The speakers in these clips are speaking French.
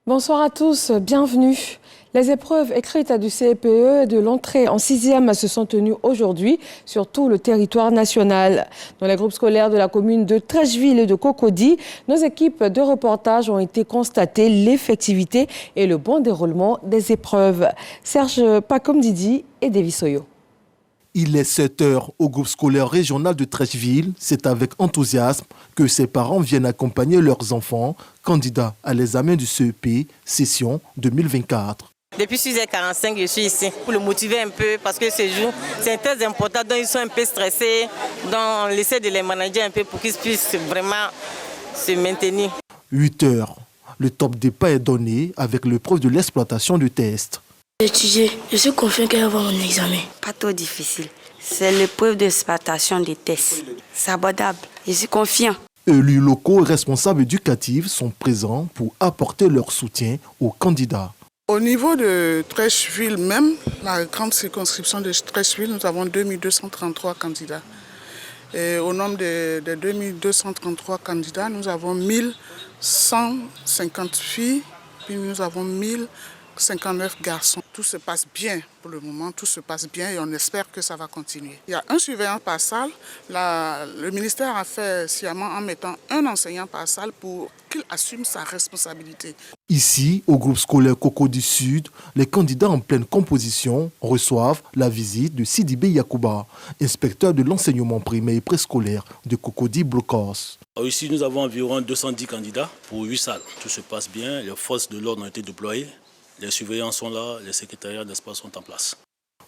Bonsoir à tous, bienvenue. Les épreuves écrites du CPE et de l'entrée en 6e se sont tenues aujourd'hui sur tout le territoire national. Dans les groupes scolaires de la commune de Trècheville et de Cocody, nos équipes de reportage ont été constatées l'effectivité et le bon déroulement des épreuves. Serge Pacom-Didi et Davis Oyo. Il est 7 heures au groupe scolaire régional de Trècheville. C'est avec enthousiasme que ses parents viennent accompagner leurs enfants candidats à l'examen du CEP, session 2024. Depuis 6h45, je suis ici pour le motiver un peu parce que ce jour, c'est très important. Donc ils sont un peu stressés. Donc on essaie de les manager un peu pour qu'ils puissent vraiment se maintenir. 8 heures. Le top départ est donné avec l'épreuve de l'exploitation du test. Étudier, je suis confiant qu'elle va avoir mon examen. Pas trop difficile. C'est l'épreuve d'exploitation des tests. C'est abordable. Je suis confiant. Élus locaux et responsables éducatifs sont présents pour apporter leur soutien aux candidats. Au niveau de Trècheville même, la grande circonscription de Trècheville, nous avons 2233 candidats. Et au nombre de 2233 candidats, nous avons 1150 filles, puis nous avons 1059 garçons. Tout se passe bien pour le moment, tout se passe bien et on espère que ça va continuer. Il y a un surveillant par salle. Le ministère a fait sciemment en mettant un enseignant par salle pour qu'il assume sa responsabilité. Ici, au groupe scolaire Cocody Sud, les candidats en pleine composition reçoivent la visite de Sidibé Yacouba, inspecteur de l'enseignement primaire et préscolaire de Cocody Blocos. Ici, nous avons environ 210 candidats pour 8 salles. Tout se passe bien, les forces de l'ordre ont été déployées. Les surveillants sont là, les secrétariats d'espace sont en place.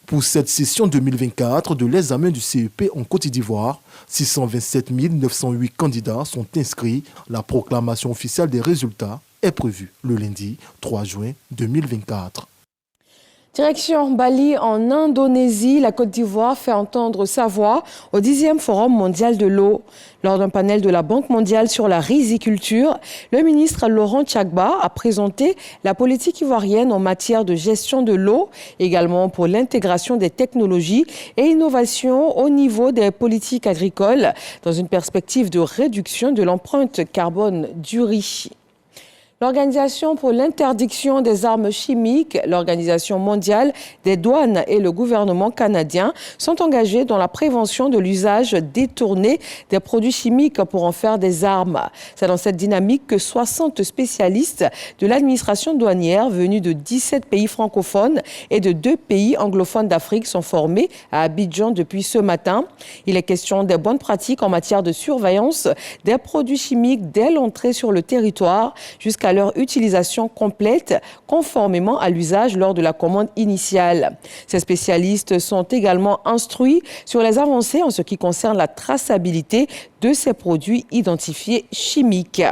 Pour cette session 2024 de l'examen du CEP en Côte d'Ivoire, 627 908 candidats sont inscrits. La proclamation officielle des résultats est prévue le lundi 3 juin 2024. Direction Bali en Indonésie, la Côte d'Ivoire fait entendre sa voix au 10e Forum mondial de l'eau. Lors d'un panel de la Banque mondiale sur la riziculture, le ministre Laurent Tchagba a présenté la politique ivoirienne en matière de gestion de l'eau, également pour l'intégration des technologies et innovations au niveau des politiques agricoles, dans une perspective de réduction de l'empreinte carbone du riz. L'Organisation pour l'interdiction des armes chimiques, l'Organisation mondiale des douanes et le gouvernement canadien sont engagés dans la prévention de l'usage détourné des produits chimiques pour en faire des armes. C'est dans cette dynamique que 60 spécialistes de l'administration douanière venus de 17 pays francophones et de 2 pays anglophones d'Afrique sont formés à Abidjan depuis ce matin. Il est question des bonnes pratiques en matière de surveillance des produits chimiques dès l'entrée sur le territoire jusqu'à leur utilisation complète conformément à l'usage lors de la commande initiale. Ces spécialistes sont également instruits sur les avancées en ce qui concerne la traçabilité de ces produits identifiés chimiques.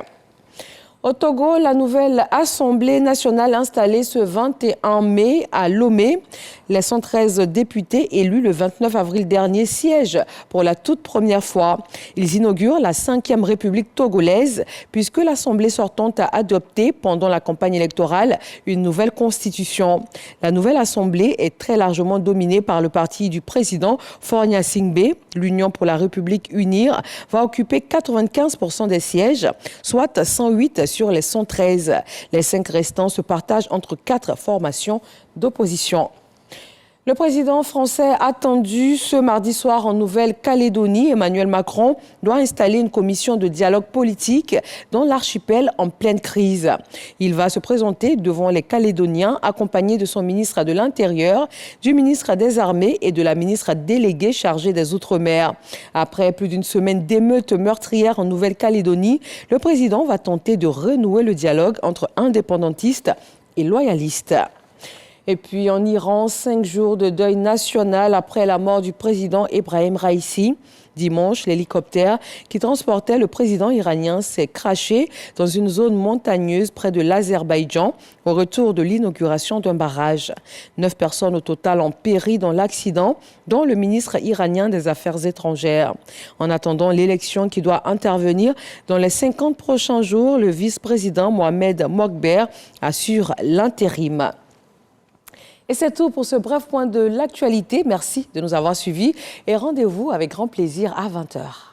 Au Togo, la nouvelle Assemblée nationale installée ce 21 mai à Lomé. Les 113 députés élus le 29 avril dernier siègent pour la toute première fois. Ils inaugurent la 5e République togolaise puisque l'Assemblée sortante a adopté pendant la campagne électorale une nouvelle constitution. La nouvelle Assemblée est très largement dominée par le parti du président Faure Singbe. L'Union pour la République UNIR va occuper 95% des sièges, soit 108 sur les 113. Les 5 restants se partagent entre 4 formations d'opposition. Le président français attendu ce mardi soir en Nouvelle-Calédonie, Emmanuel Macron, doit installer une commission de dialogue politique dans l'archipel en pleine crise. Il va se présenter devant les Calédoniens accompagné de son ministre de l'Intérieur, du ministre des Armées et de la ministre déléguée chargée des Outre-mer. Après plus d'une semaine d'émeutes meurtrières en Nouvelle-Calédonie, le président va tenter de renouer le dialogue entre indépendantistes et loyalistes. Et puis en Iran, 5 jours de deuil national après la mort du président Ebrahim Raïssi. Dimanche, l'hélicoptère qui transportait le président iranien s'est crashé dans une zone montagneuse près de l'Azerbaïdjan au retour de l'inauguration d'un barrage. 9 personnes au total ont péri dans l'accident, dont le ministre iranien des Affaires étrangères. En attendant l'élection qui doit intervenir dans les 50 prochains jours, le vice-président Mohamed Mokber assure l'intérim. Et c'est tout pour ce bref point de l'actualité. Merci de nous avoir suivis et rendez-vous avec grand plaisir à 20h.